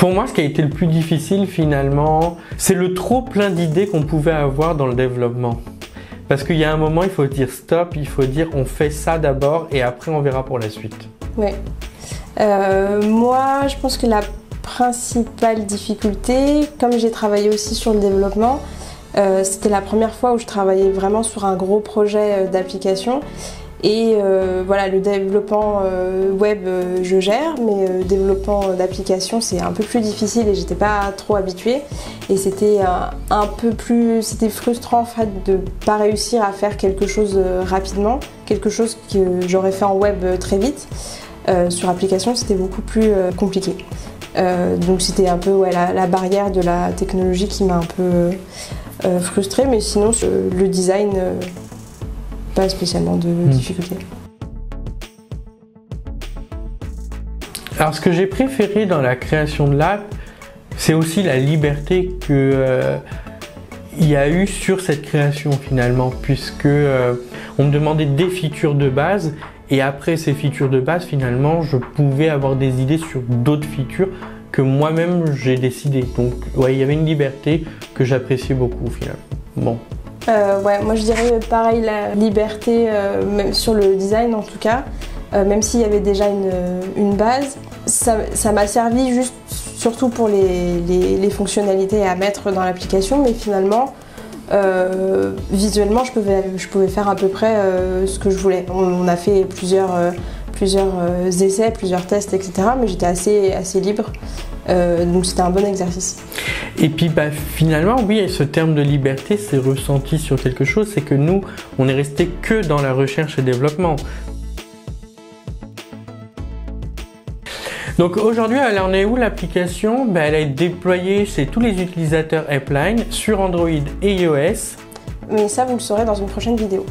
Pour moi, ce qui a été le plus difficile finalement, c'est le trop plein d'idées qu'on pouvait avoir dans le développement. Parce qu'il y a un moment, il faut dire stop, il faut dire on fait ça d'abord et après on verra pour la suite. Oui. Moi, je pense que la principale difficulté, comme j'ai travaillé aussi sur le développement, c'était la première fois où je travaillais vraiment sur un gros projet d'application. Et voilà, le développement web, je gère, mais le développement d'application, c'est un peu plus difficile et j'étais pas trop habituée. Et c'était c'était frustrant en fait de pas réussir à faire quelque chose rapidement, quelque chose que j'aurais fait en web très vite. Sur application, c'était beaucoup plus compliqué. Donc c'était un peu la barrière de la technologie qui m'a un peu frustrée, mais sinon le design, pas spécialement de difficulté. Alors ce que j'ai préféré dans la création de l'app, c'est aussi la liberté que il y a eu sur cette création finalement, puisque on me demandait des features de base et après ces features de base finalement je pouvais avoir des idées sur d'autres features que moi-même j'ai décidé. Donc ouais, il y avait une liberté que j'appréciais beaucoup finalement. Bon. Ouais, moi je dirais pareil, la liberté, même sur le design en tout cas, même s'il y avait déjà une base, ça m'a servi juste surtout pour les fonctionnalités à mettre dans l'application, mais finalement visuellement je pouvais faire à peu près ce que je voulais. On a fait plusieurs essais, plusieurs tests, etc. mais j'étais assez libre. Donc c'était un bon exercice. Et puis finalement, oui, ce terme de liberté s'est ressenti sur quelque chose, c'est que nous, on n'est resté que dans la recherche et développement. Donc aujourd'hui, elle en est où l'application? Elle a été déployée chez tous les utilisateurs Appline sur Android et iOS. Mais ça, vous le saurez dans une prochaine vidéo.